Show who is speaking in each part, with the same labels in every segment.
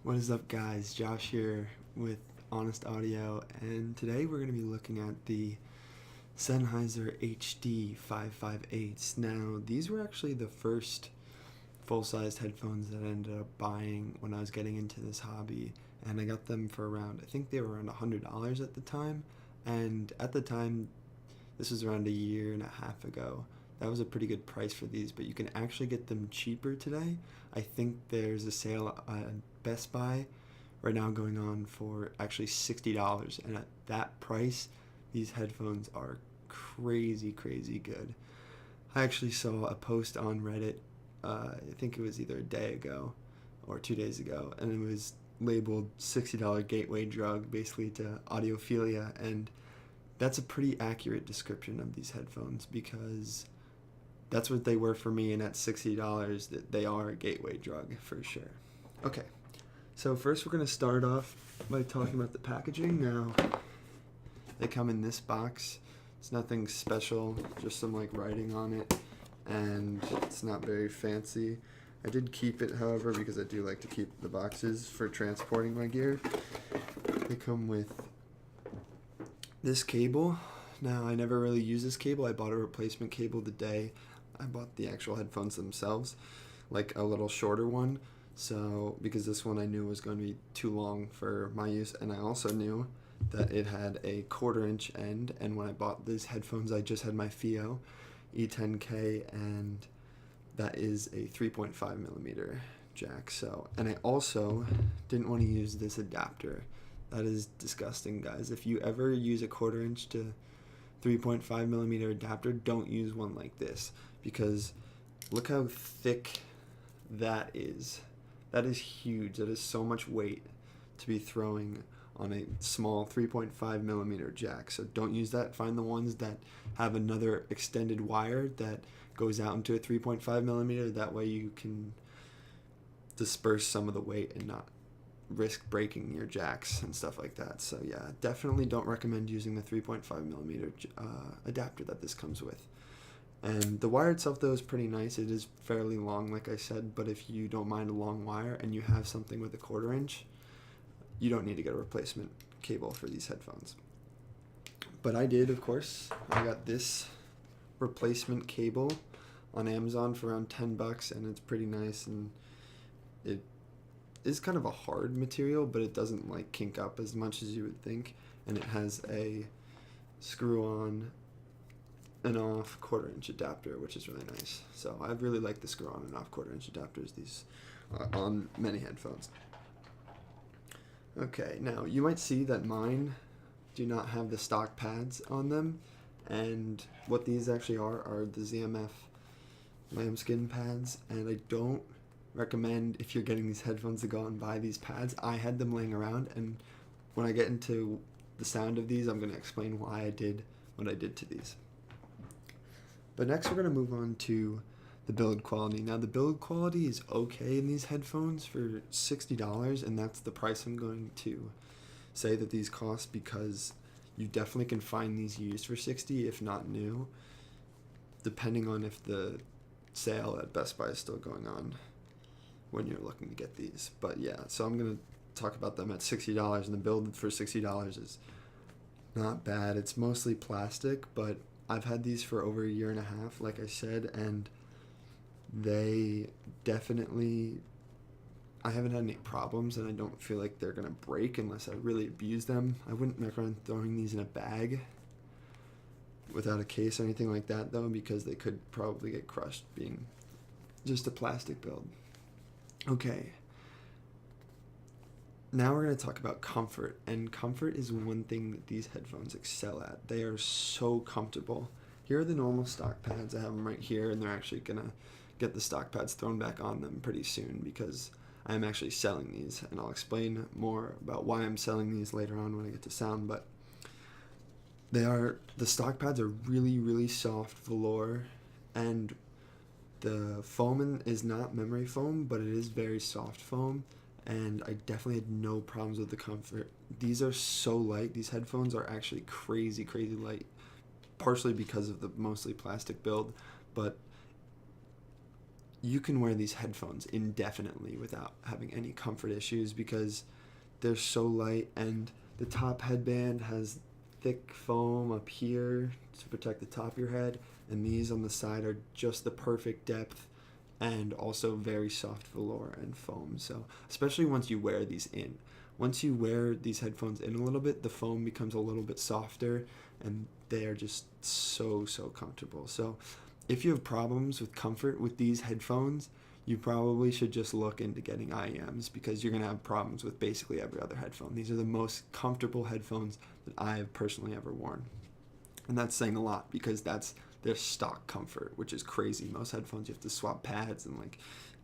Speaker 1: What is up, guys? Josh here with Honest Audio, and today we're going to be looking at the Sennheiser HD558s. Now, these were actually the first full-sized headphones that I ended up buying when I was getting into this hobby, and I got them for around, I think they were around $100 at the time, and at the time, this was around a year and a half ago. That was a pretty good price for these, but you can actually get them cheaper today. I think there's a sale at Best Buy right now going on for actually $60, and at that price, these headphones are crazy good. I actually saw a post on Reddit, I think it was either a day ago or 2 days ago, and it was labeled $60 gateway drug, basically to Audiophilia, and that's a pretty accurate description of these headphones because that's what they were for me, and at $60, that they are a gateway drug for sure. Okay, so first we're going to start off by talking about the packaging. Now, they come in this box. It's nothing special, just some writing on it, and it's not very fancy. I did keep it, however, because I do like to keep the boxes for transporting my gear. They come with this cable. Now, I never really use this cable. I bought a replacement cable the day I bought the actual headphones themselves, like a little shorter one, so because this one I knew was going to be too long for my use, and I also knew that it had a 1/4 inch end, and when I bought these headphones I just had my FIO E10K, and that is a 3.5 millimeter jack. So, and I also didn't want to use this adapter. That is disgusting, guys. If you ever use a 1/4 inch to 3.5 millimeter adapter, don't use one like this, because look how thick that is. That is huge. That is so much weight to be throwing on a small 3.5 millimeter jack. So don't use that. Find the ones that have another extended wire that goes out into a 3.5 millimeter. That way you can disperse some of the weight and not risk breaking your jacks and stuff like that. So yeah, definitely don't recommend using the 3.5 millimeter adapter that this comes with. And the wire itself, though, is pretty nice. It is fairly long, like I said, but if you don't mind a long wire and you have something with a 1/4 inch, you don't need to get a replacement cable for these headphones. But I did, of course. I got this replacement cable on Amazon for around $10, and it's pretty nice, and it is kind of a hard material, but it doesn't kink up as much as you would think, and it has a screw on and off 1/4 inch adapter, which is really nice. So I really like the screw on and off 1/4 inch adapters, these on many headphones. Okay, now you might see that mine do not have the stock pads on them, and what these actually are the ZMF lambskin pads, and I don't recommend, if you're getting these headphones, to go out and buy these pads. I had them laying around, and when I get into the sound of these, I'm going to explain why I did what I did to these. But next we're going to move on to the build quality. Now, the build quality is okay in these headphones for $60, and that's the price I'm going to say that these cost, because you definitely can find these used for $60, if not new, depending on if the sale at Best Buy is still going on when you're looking to get these. But yeah, so I'm going to talk about them at $60, and the build for $60 is not bad. It's mostly plastic, but I've had these for over a year and a half, like I said, and they definitely, I haven't had any problems, and I don't feel like they're going to break unless I really abuse them. I wouldn't recommend throwing these in a bag without a case or anything like that, though, because they could probably get crushed being just a plastic build. Okay, now we're going to talk about comfort, and comfort is one thing that these headphones excel at. They are so comfortable. Here are the normal stock pads. I have them right here, and they're actually going to get the stock pads thrown back on them pretty soon because I'm actually selling these, and I'll explain more about why I'm selling these later on when I get to sound. But the stock pads are really soft velour, and the foam is not memory foam, but it is very soft foam, and I definitely had no problems with the comfort. These are so light. These headphones are actually crazy light, partially because of the mostly plastic build, but you can wear these headphones indefinitely without having any comfort issues because they're so light, and the top headband has thick foam up here to protect the top of your head, and these on the side are just the perfect depth and also very soft velour and foam. So especially once you wear these in. Once you wear these headphones in a little bit, the foam becomes a little bit softer and they are just so comfortable. So if you have problems with comfort with these headphones, you probably should just look into getting IEMs because you're going to have problems with basically every other headphone. These are the most comfortable headphones that I have personally ever worn. And that's saying a lot because that's their stock comfort, which is crazy. Most headphones you have to swap pads and like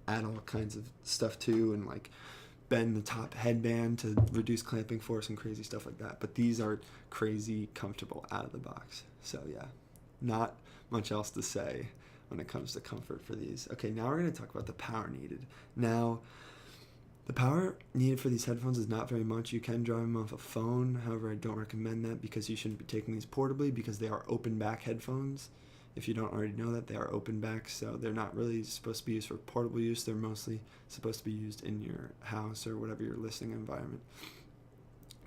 Speaker 1: add all kinds of stuff to, and like bend the top headband to reduce clamping force and crazy stuff like that. But these are crazy comfortable out of the box. So yeah, not much else to say when it comes to comfort for these. Okay, now we're going to talk about the power needed. Now, the power needed for these headphones is not very much. You can drive them off a phone. However, I don't recommend that because you shouldn't be taking these portably because they are open back headphones. If you don't already know that, they are open back, so they're not really supposed to be used for portable use. They're mostly supposed to be used in your house or whatever your listening environment,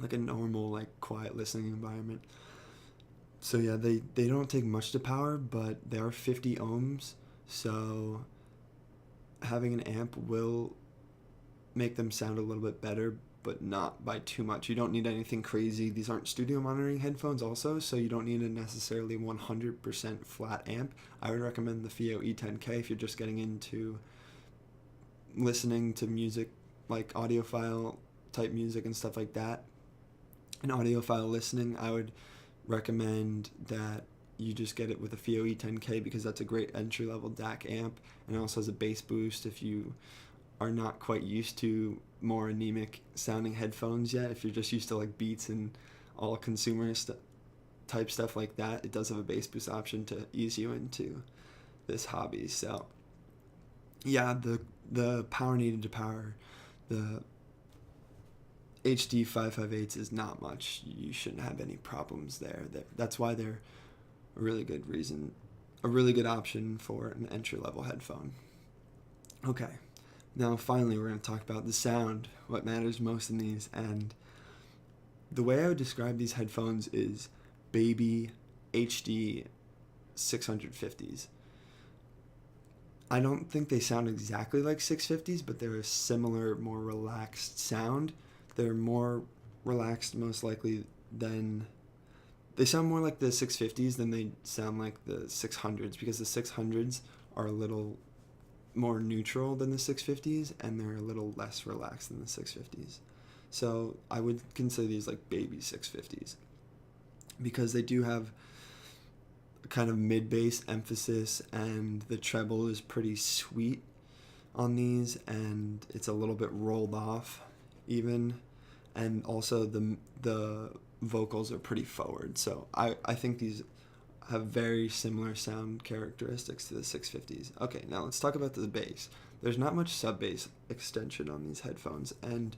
Speaker 1: like a normal, like quiet listening environment. So yeah, they don't take much to power, but they are 50 ohms, so having an amp will make them sound a little bit better, but not by too much. You don't need anything crazy. These aren't studio monitoring headphones also, so you don't need a necessarily 100% flat amp. I would recommend the FIO E10K if you're just getting into listening to music, like audiophile type music and stuff like that. In audiophile listening, I would recommend that you just get it with a FIO E10K because that's a great entry-level DAC amp, and it also has a bass boost if you are not quite used to more anemic sounding headphones yet. If you're just used to like Beats and all consumerist type stuff like that, it does have a bass boost option to ease you into this hobby. So yeah, the power needed to power the HD558s is not much. You shouldn't have any problems there. That's why they're a really good option for an entry-level headphone. Okay. Now, finally, we're going to talk about the sound, what matters most in these. And the way I would describe these headphones is baby HD 650s. I don't think they sound exactly like 650s, but they're a similar, more relaxed sound. They're more relaxed, most likely, than... They sound more like the 650s than they sound like the 600s, because the 600s are a little more neutral than the 650s, and they're a little less relaxed than the 650s. So I would consider these like baby 650s because they do have a kind of mid-bass emphasis, and the treble is pretty sweet on these, and it's a little bit rolled off even, and also the vocals are pretty forward. So I think these have very similar sound characteristics to the 650s. Okay, now let's talk about the bass. There's not much sub-bass extension on these headphones, and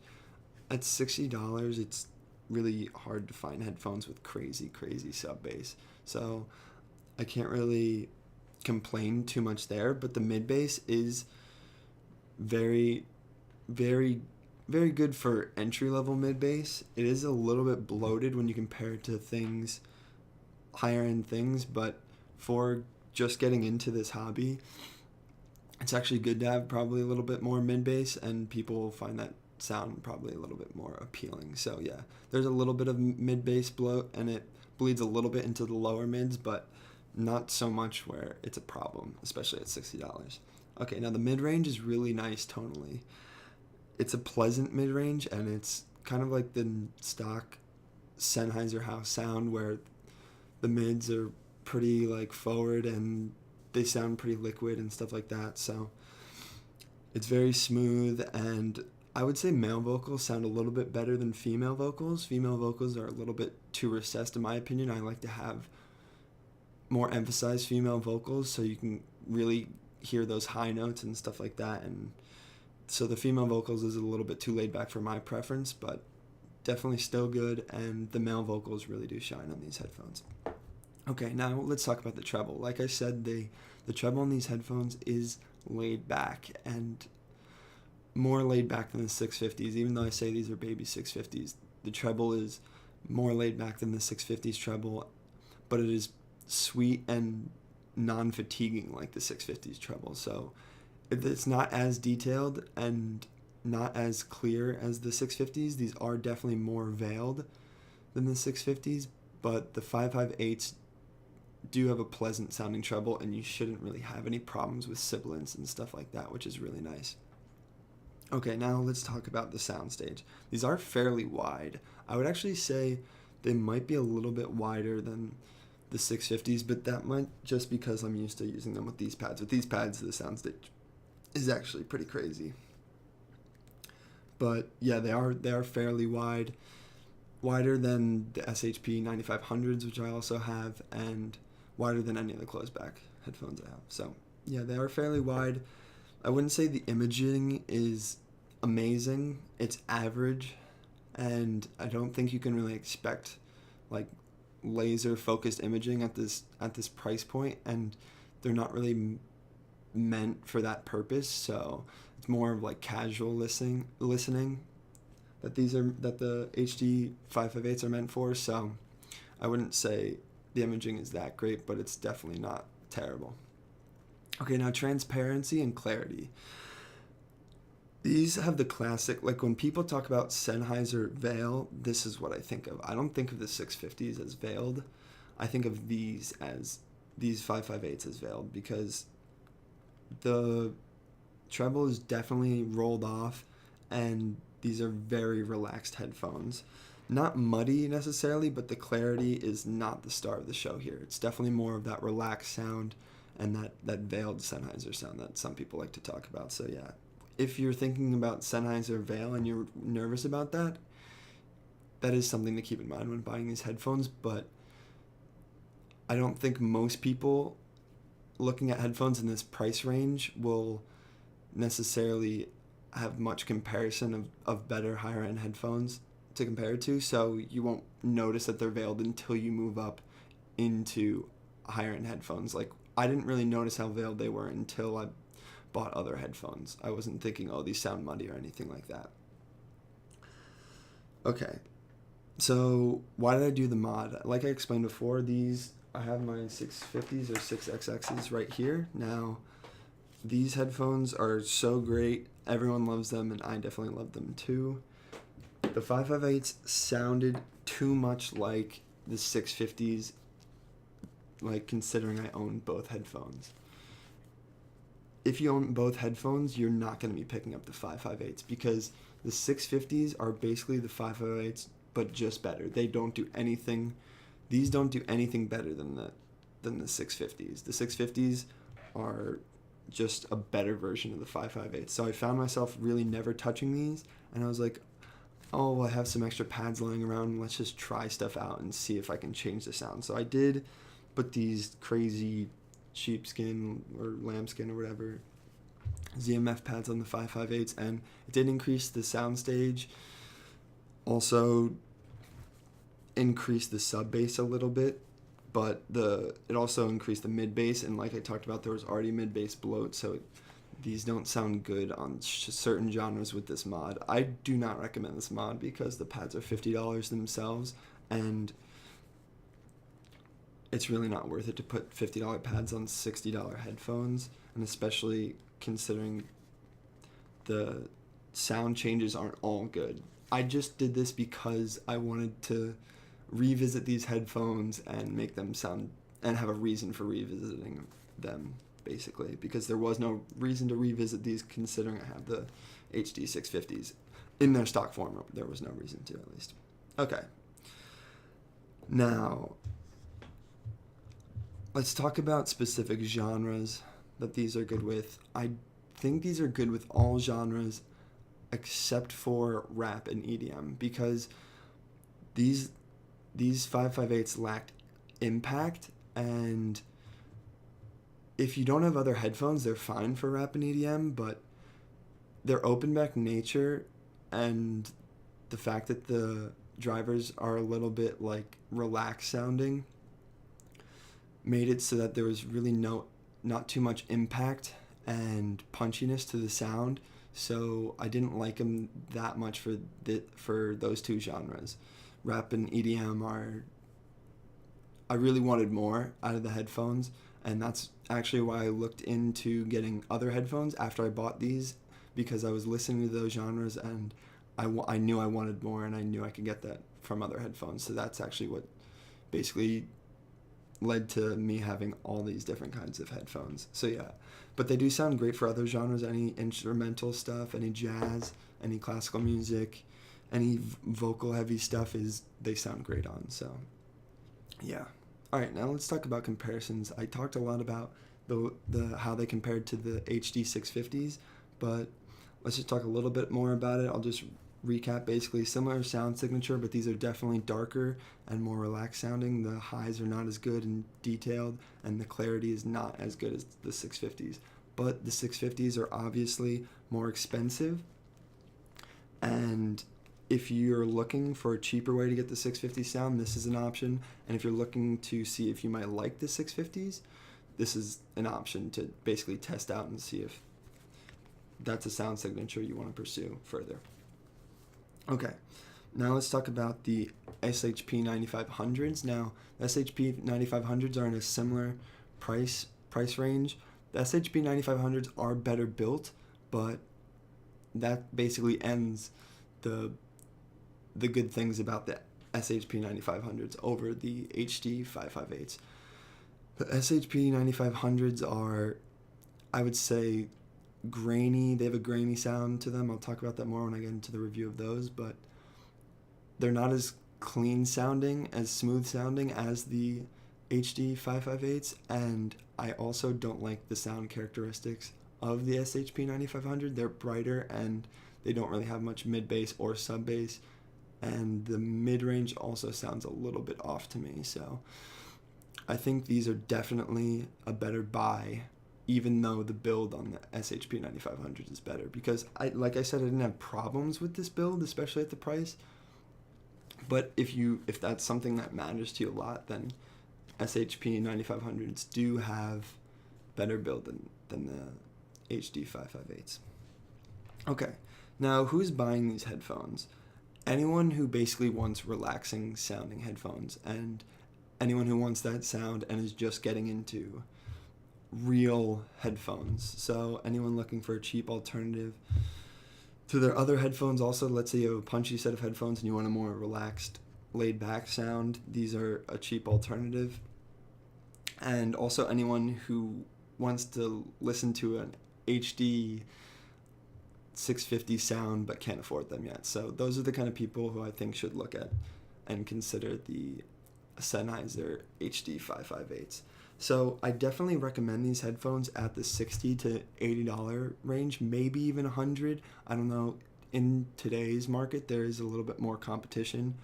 Speaker 1: at $60, it's really hard to find headphones with crazy sub-bass. So I can't really complain too much there, but the mid-bass is very good for entry-level mid-bass. It is a little bit bloated when you compare it to higher end things, but for just getting into this hobby, it's actually good to have probably a little bit more mid-bass, and people will find that sound probably a little bit more appealing. So yeah, there's a little bit of mid-bass bloat, and it bleeds a little bit into the lower mids, but not so much where it's a problem, especially at $60. Okay, now the mid-range is really nice tonally. It's a pleasant mid-range, and it's kind of like the stock Sennheiser house sound where the mids are pretty like forward and they sound pretty liquid and stuff like that. So it's very smooth, and I would say male vocals sound a little bit better than female vocals. Female vocals are a little bit too recessed in my opinion. I like to have more emphasized female vocals so you can really hear those high notes and stuff like that. And so the female vocals is a little bit too laid back for my preference, but definitely still good, and the male vocals really do shine on these headphones. Okay, now let's talk about the treble. Like I said, the treble on these headphones is laid back, and more laid back than the 650s. Even though I say these are baby 650s, the treble is more laid back than the 650s treble, but it is sweet and non-fatiguing like the 650s treble. So it's not as detailed and not as clear as the 650s. These are definitely more veiled than the 650s, but the 558s do have a pleasant sounding treble, and you shouldn't really have any problems with sibilance and stuff like that, which is really nice. Okay, now let's talk about the soundstage. These are fairly wide. I would actually say they might be a little bit wider than the 650s, but that might just because I'm used to using them with these pads. With these pads, the soundstage is actually pretty crazy. But yeah, they are fairly wide, wider than the SHP 9500s, which I also have, and wider than any of the closed back headphones I have. So yeah, they are fairly wide. I wouldn't say the imaging is amazing. It's average, and I don't think you can really expect like laser focused imaging at this price point, and they're not really meant for that purpose. So it's more of like casual listening that the HD 558s are meant for. So I wouldn't say the imaging is that great, but it's definitely not terrible. Okay, now transparency and clarity. These have the classic, like when people talk about Sennheiser veil, this is what I think of. I don't think of the 650s as veiled. I think of these 558s as veiled, because the treble is definitely rolled off, and these are very relaxed headphones. Not muddy necessarily, but the clarity is not the star of the show here. It's definitely more of that relaxed sound and that veiled Sennheiser sound that some people like to talk about. So yeah, if you're thinking about Sennheiser veil and you're nervous about that, that is something to keep in mind when buying these headphones. But I don't think most people looking at headphones in this price range will necessarily have much comparison of better higher end headphones to compare it to. So you won't notice that they're veiled until you move up into higher end headphones. Like, I didn't really notice how veiled they were until I bought other headphones. I wasn't thinking, oh, these sound muddy or anything like that. Okay, so why did I do the mod? Like I explained before, I have my 650s or 6XXs right here. Now, these headphones are so great. Everyone loves them, and I definitely love them too. The 558s sounded too much like the 650s, like considering I own both headphones. If you own both headphones, you're not going to be picking up the 558s, because the 650s are basically the 558s, but just better. They don't do anything. These don't do anything better than the 650s. The 650s are just a better version of the 558s. So I found myself really never touching these, and I was like, oh, well, I have some extra pads lying around. Let's just try stuff out and see if I can change the sound. So I did put these crazy sheepskin or lambskin or whatever ZMF pads on the 558s, and it did increase the soundstage. Also increased the sub bass a little bit, but it also increased the mid bass, and like I talked about, there was already mid bass bloat, so these don't sound good on certain genres with this mod. I do not recommend this mod because the pads are $50 themselves, and it's really not worth it to put $50 pads on $60 headphones, and especially considering the sound changes aren't all good. I just did this because I wanted to revisit these headphones and make them sound, and have a reason for revisiting them, basically, because there was no reason to revisit these considering I have the HD 650s in their stock form. There was no reason to, at least. Okay. Now, let's talk about specific genres that these are good with. I think these are good with all genres except for rap and EDM, because these 558s lacked impact, and if you don't have other headphones, they're fine for rap and EDM, but their open back nature and the fact that the drivers are a little bit like relaxed sounding made it so that there was really not too much impact, and punchiness to the sound, so I didn't like them that much for those two genres. Rap and EDM I really wanted more out of the headphones, and that's actually why I looked into getting other headphones after I bought these, because I was listening to those genres and I knew I wanted more, and I knew I could get that from other headphones. So that's actually what basically led to me having all these different kinds of headphones. So yeah, but they do sound great for other genres, any instrumental stuff, any jazz, any classical music, any vocal heavy stuff they sound great on. So yeah. All right, now let's talk about comparisons. I talked a lot about the how they compared to the HD650s, but let's just talk a little bit more about it. I'll just recap. Basically similar sound signature, but these are definitely darker and more relaxed sounding. The highs are not as good and detailed, and the clarity is not as good as the 650s. But the 650s are obviously more expensive, and if you're looking for a cheaper way to get the 650 sound, this is an option. And if you're looking to see if you might like the 650s, this is an option to basically test out and see if that's a sound signature you want to pursue further. Okay, now let's talk about the SHP 9500s. Now, SHP 9500s are in a similar price range. The SHP 9500s are better built, but that basically ends the good things about the SHP 9500s over the HD558s. The SHP 9500s are, I would say, grainy. They have a grainy sound to them. I'll talk about that more when I get into the review of those, but they're not as clean sounding, as smooth sounding as the HD558s, and I also don't like the sound characteristics of the SHP 9500. They're brighter and they don't really have much mid-bass or sub-bass, and the mid-range also sounds a little bit off to me. So I think these are definitely a better buy, even though the build on the SHP 9500 is better, because like I said, I didn't have problems with this build, especially at the price. But if that's something that matters to you a lot, then SHP 9500s do have better build than the HD558s. Okay, now who's buying these headphones? Anyone who basically wants relaxing sounding headphones, and anyone who wants that sound and is just getting into real headphones. So anyone looking for a cheap alternative to their other headphones. Also, let's say you have a punchy set of headphones and you want a more relaxed, laid back sound, these are a cheap alternative. And also anyone who wants to listen to an HD 650 sound but can't afford them yet. So those are the kind of people who I think should look at and consider the Sennheiser HD558s. So I definitely recommend these headphones at the $60 to $80 range, maybe even $100. I don't know. In today's market, there is a little bit more competition,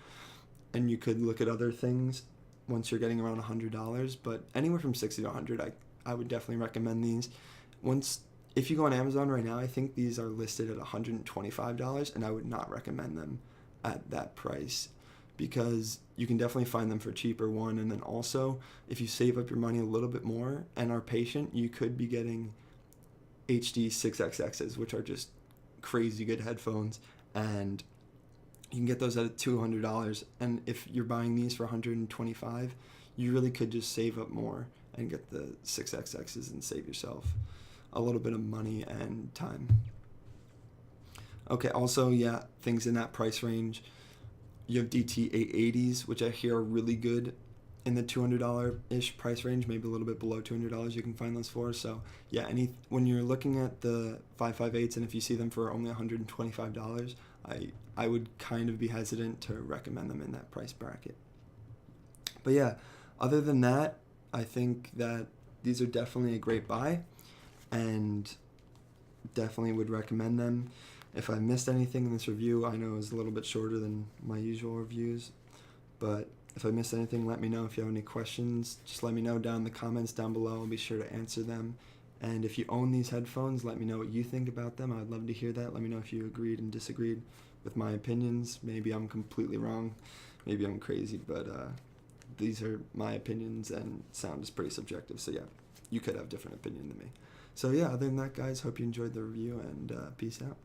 Speaker 1: and you could look at other things once you're getting around $100. But anywhere from $60 to $100, I would definitely recommend these. If you go on Amazon right now, I think these are listed at $125, and I would not recommend them at that price, because you can definitely find them for cheaper, one, and then also if you save up your money a little bit more and are patient, you could be getting HD 6XXs, which are just crazy good headphones, and you can get those at $200. And if you're buying these for $125, you really could just save up more and get the 6XXs and save yourself a little bit of money and time. Okay, also, yeah, things in that price range. You have DT880s, which I hear are really good in the $200-ish price range, maybe a little bit below $200 you can find those for. So yeah, when you're looking at the 558s and if you see them for only $125, I would kind of be hesitant to recommend them in that price bracket. But yeah, other than that, I think that these are definitely a great buy and definitely would recommend them. If I missed anything in this review, I know it was a little bit shorter than my usual reviews, but if I missed anything, let me know. If you have any questions, just let me know down in the comments down below. I'll be sure to answer them. And if you own these headphones, let me know what you think about them. I'd love to hear that. Let me know if you agreed and disagreed with my opinions. Maybe I'm completely wrong. Maybe I'm crazy, but these are my opinions, and sound is pretty subjective. So yeah, you could have a different opinion than me. So yeah, other than that, guys, hope you enjoyed the review, and peace out.